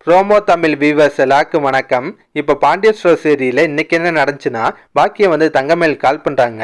ரோமோ Tamil viewers எல்லாருக்கும் வணக்கம். இப்போ பாண்டியன் ஸ்டோர் சீரியல்ல இன்னைக்கு என்ன நடந்துச்சுன்னா, பாக்கியம் வந்து தங்கமேல் கால் பண்றாங்க.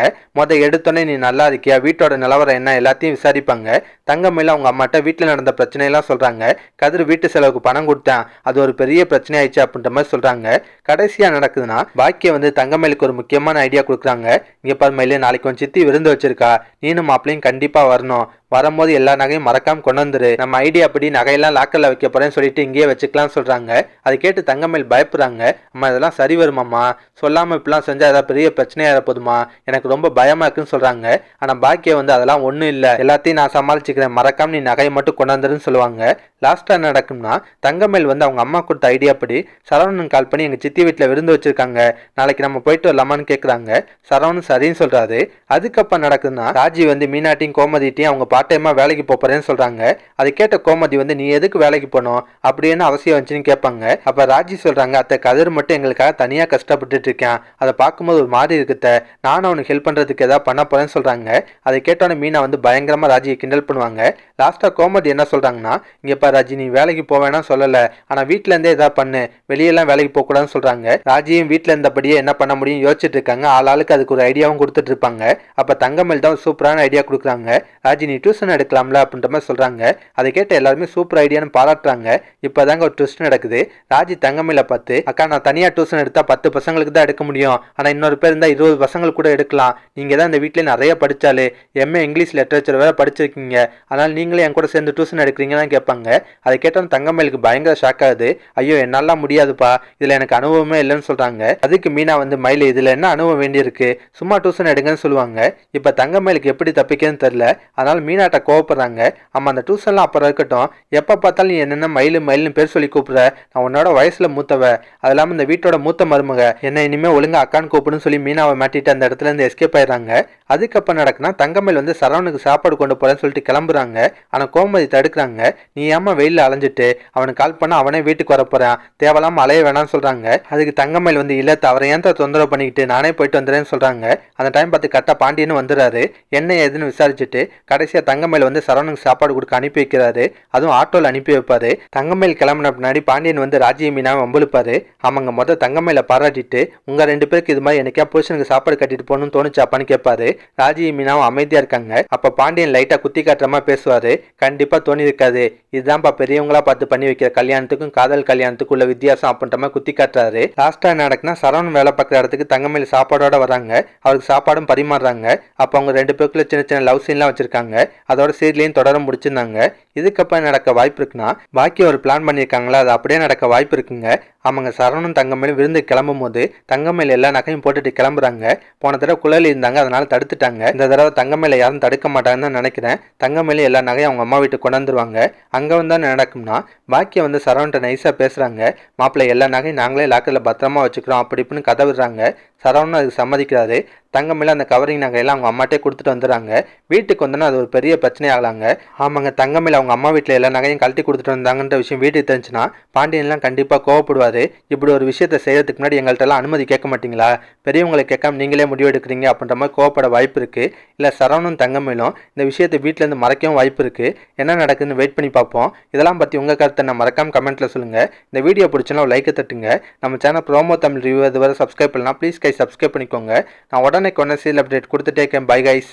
எடுத்தோன்னே நீ நல்லா இருக்கியா, வீட்டோட நிலவரம் என்ன எல்லாத்தையும் விசாரிப்பாங்க. தங்கமேல் அவங்க அம்மாட்ட வீட்டில் நடந்த பிரச்சனையெல்லாம் சொல்றாங்க. கதிர் வீட்டு செலவுக்கு பணம் கொடுத்தான், அது ஒரு பெரிய பிரச்சனை ஆயிடுச்சு அப்படின்ற மாதிரி சொல்றாங்க. கடைசியா நடக்குதுன்னா, பாக்கியம் வந்து தங்கமேலுக்கு ஒரு முக்கியமான ஐடியா கொடுக்குறாங்க. இங்க பாரு மயிலே, நாளைக்கு கொஞ்சம் சித்தி விருந்து வச்சிருக்கா, நீனும் மாப்பிளையும் கண்டிப்பா வரணும். வரும்போது எல்லா நகையும் மறக்காம கொண்டு வந்துரு. நம்ம ஐடியா அப்படி நகையெல்லாம் லாக்கர்ல வைக்க போறேன்னு சொல்லிட்டு இங்கேயே வச்சுக்கலாம் சொல்றாங்க. அதை கேட்டு தங்கமேல் பயப்படுறாங்க. அம்மா இதெல்லாம் சரி வருமாம்மா, சொல்லாம இப்படிலாம் செஞ்சா ஏதாவது பெரிய பிரச்சனையா போதுமா, எனக்கு ரொம்ப பயமா இருக்குன்னு சொல்றாங்க. ஆனா பாக்கியம் வந்து அதெல்லாம் ஒண்ணும் இல்ல, எல்லாத்தையும் நான் சமாளிச்சுக்கிறேன், மறக்காம நீ நகையை மட்டும் கொண்டாந்துருன்னு சொல்லுவாங்க. லாஸ்டா நடக்கும்னா, தங்கமேல் வந்து அவங்க அம்மா கொடுத்த ஐடியா படி சரவணன் கால் பண்ணி எங்க சித்தி வீட்டுல விருந்து வச்சிருக்காங்க, நாளைக்கு நம்ம போயிட்டு வரலாமான்னு கேக்குறாங்க. சரவணன் சரின்னு சொல்றாரு. அதுக்கப்புறம் நடக்குதுன்னா, ராஜி வந்து மீனாட்டியும் கோமதிட்டையும் அவங்க பார்ட் டைமா வேலைக்கு போறேன்னு சொல்றாங்க. அதை கேட்ட கோமதி வந்து நீ எதுக்கு வேலைக்கு போனோம், அப்படின்னு அவசியம் வந்துச்சுன்னு கேட்பாங்க. அப்ப ராஜி சொல்றாங்க, அத்தை கதிர் மட்டும் எங்களுக்காக தனியா கஷ்டப்பட்டுட்டு இருக்கேன், அதை பார்க்கும்போது ஒரு மாதிரி இருக்குத்த, நானும் அவனுக்கு ஹெல்ப் பண்றதுக்கு ஏதாவது பண்ண போறேன்னு சொல்றாங்க. அதை கேட்டோன்னே மீனா வந்து பயங்கரமா ராஜியை கிண்டல் பண்ணுவாங்க. லாஸ்டா கோமதி என்ன சொல்றாங்கன்னா, இங்க பாரு ராஜி, நீ வேலைக்கு போவேன்னா சொல்லல, ஆனா வீட்டுல இருந்தே ஏதாவது பண்ணு, வெளியெல்லாம் வேலைக்கு போக கூடாதுன்னு சொல்றாங்க. ராஜியும் வீட்டுல இருந்தபடியே என்ன பண்ண முடியும் யோசிச்சுட்டு இருக்காங்க. ஆளாளுக்கு அதுக்கு ஒரு ஐடியாவும் கொடுத்துட்டு இருப்பாங்க. அப்ப தங்கமேல் தான் சூப்பரான ஐடியா கொடுக்குறாங்க. ராஜி நீ டியூஷன் எடுக்கலாம்ல அப்படின்ற மாதிரி சொல்றாங்க. அதை கேட்ட எல்லாருமே சூப்பர் ஐடியான்னு பாராட்டுறாங்க. இப்பதாங்க ஒரு ட்விஸ்ட் நடக்குது. ராஜி தங்கமேல பார்த்து, அக்கா நான் தனியா டியூஷன் எடுத்தா 10 பசங்களுக்கு தான் எடுக்க முடியும், ஆனா இன்னொரு பேர் இருந்தா 20 பசங்களுக்கு கூட எடுக்கலாம், நீங்க தான் இந்த வீட்டுல நிறைய படிச்சாலே, எம்ஏ இங்கிலீஷ் லிட்டரேச்சர் வேற படிச்சிருக்கீங்க, அதனால நீங்களே என் கூட சேர்ந்து டியூஷன் எடுக்கிறீங்கன்னு கேட்பாங்க. அதை கேட்டோம் தங்கமேலுக்கு பயங்கர ஷாக் ஆகுது. ஐயோ என்னாலாம் முடியாதுப்பா, இதுல எனக்கு அனுபவமே இல்லைன்னு சொல்றாங்க. அதுக்கு மீனா வந்து மயில இதுல என்ன அனுபவம் வேண்டியிருக்கு, சும்மா டியூஷன் எடுங்கன்னு சொல்லுவாங்க. இப்ப தங்கமேலுக்கு எப்படி தப்பிக்கன்னு தெரியல, அதனால மீனாட்ட கோவப்படுறாங்க. ஆமா அந்த டியூஷன்லாம் அப்புறம் இருக்கட்டும், எப்ப பார்த்தாலும் நீ என்னென்ன மயிலு மயிலுன்னு பேர் சொல்லி கூப்பிடுற, நான் உன்னோட வயசுல மூத்தவ, அது இல்லாம இந்த வீட்டோட மூத்த மருமக, என்ன இனிமே ஒழுங்கா அக்கான்னு கூப்பிடுன்னு சொல்லி மீனாவை மாட்டிட்டு அந்த இடத்துல இருந்து எஸ்கேப் ஆயிடுறாங்க. அதுக்கப்புறம் நடக்குன்னா, தங்கமேல் வந்து சரவணுக்கு சாப்பாடு கொண்டு போறேன்னு சொல்லிட்டு கிளம்புறாங்க. ஆனா கோமதி தடுக்கிறாங்க. நீ ஏமா வெயில அலைஞ்சிட்டு, அவனுக்கு கால் பண்ணா அவனே வீட்டுக்கு வர போறான், தேவலாம அலைய வேணாம்னு சொல்றாங்க. அதுக்கு தங்கமேல் வந்து இல்ல அவரை ஏன் தொந்தரவு பண்ணிக்கிட்டு, நானே போயிட்டு வந்துடுறேன்னு சொல்றாங்க. அந்த டைம் பார்த்து கரெக்டா பாண்டியன்னு வந்துடுறாரு. என்ன ஏதுன்னு விசாரிச்சுட்டு கடைசியா தங்கமேல் வந்து சரவணுக்கு சாப்பாடு கொடுக்க அனுப்பி வைக்கிறாரு. அதுவும் ஆட்டோல அனுப்பி வைப்பாரு. தங்கமேல் கிளம்பின பின்னாடி பாண்டியன் வந்து ராஜி மீனாவை வம்புழுப்பாரு. அவங்க தங்கமேல பாராட்டிட்டு, உங்க 2 பேருக்கு இது மாதிரி எனக்கே புருஷனுக்கு சாப்பாடு கட்டிட்டு போகணும்னு தோணுச்சாப்பான்னு கேட்பாரு. ராஜி மீனாவும் அமைதியா இருக்காங்க. அப்ப பாண்டியன் லைட்டா குத்தி காட்டுற மாதிரி பேசுவாரு. கண்டிப்பா தோணி இருக்காது, இதுதான்ப்பா பெரியவங்களா பார்த்து பண்ணி வைக்கிற கல்யாணத்துக்கும் காதல் கல்யாணத்துக்கும் உள்ள வித்தியாசம் அப்படின்ற மாதிரி குத்தி காட்டுறாரு. லாஸ்டா நடக்குன்னா, சரவணன் வேலை பார்க்குற இடத்துக்கு தங்கமேல் சாப்பாடோட வராங்க. அவருக்கு சாப்பாடும் பரிமாறுறாங்க. அப்ப அவங்க 2 பேருக்குள்ள சின்ன சின்ன லவ் சீன்லாம் வச்சிருக்காங்க. அதோட சீரியலையும் தொடர முடிச்சிருந்தாங்க. இதுக்கப்புறம் நடக்க வாய்ப்பு இருக்குன்னா, பாக்கி ஒரு பிளான் பண்ணியிருக்காங்களா, அது அப்படியே நடக்க வாய்ப்பு இருக்குங்க. அவங்க சரவணன் தங்கமேல் விருந்து கிளம்பும் போது தங்கமேல் எல்லா நகையும் போட்டுட்டு கிளம்புறாங்க. போன தடவை குழல் இருந்தாங்க, அதனால தடுத்துட்டாங்க. இந்த தடவை தங்கமேல யாரும் தடுக்க மாட்டாங்கன்னு தான் நினைக்கிறேன். தங்கமேல எல்லா நகையும் அவங்க அம்மா வீட்டுக்கு கொண்டாந்துருவாங்க. அங்க வந்து நடக்கும்னா, பாக்கியம் வந்து சரவணன் நைஸா பேசுறாங்க. மாப்பிள்ளை எல்லா நகையும் நாங்களே லாக்கர்ல பத்திரமா வச்சுக்கிறோம் அப்படி இப்படின்னு கதை விடுறாங்க. சரவணன் அதுக்கு சம்மதிக்கிறாரு. தங்கமேல அந்த கவரிங் நகையெல்லாம் அவங்க அம்மாட்டே கொடுத்துட்டு வந்துடுறாங்க. வீட்டுக்கு வந்தோன்னா அது ஒரு பெரிய பிரச்சனை ஆகலாங்க. ஆமாங்க, தங்கமேல அவங்க அம்மா வீட்டில் எல்லா நகையும் கழட்டி கொடுத்துட்டு வந்தாங்கன்ற விஷயம் வீட்டுக்கு தெரிஞ்சுன்னா பாண்டியன்லாம் கண்டிப்பாக கோவப்படுவாரு. இப்படி ஒரு விஷயத்தை செய்யறதுக்கு முன்னாடி எங்கள்கிட்ட எல்லாம் அனுமதி கேட்க மாட்டீங்களா, பெரியவங்களை கேட்காம நீங்களே முடிவு எடுக்கிறீங்க அப்படின்ற மாதிரி கோவப்பட வாய்ப்பு இருக்கு. இல்லை சரவணும் தங்கமேலும் இந்த விஷயத்தை வீட்டில இருந்து மறைக்கவும் வாய்ப்பு இருக்கு. என்ன நடக்குதுன்னு வெயிட் பண்ணி பார்ப்போம். இதெல்லாம் பற்றி உங்கள் கருத்தை நான் மறக்காம கமெண்ட்ல சொல்லுங்க. இந்த வீடியோ பிடிச்சனா ஒரு லைக்கை தட்டுங்க. நம்ம சேனல் ரோமோ தமிழ் ரிவ்யூ இதுவரை சப்ஸ்கிரைப் பண்ணலாம், ப்ளீஸ் கைஸ் சப்ஸ்கிரைப் பண்ணிக்கோங்க. நான் உடனே சீரியல் அப்டேட் கொடுத்துட்டே இருக்கேன். Bye guys.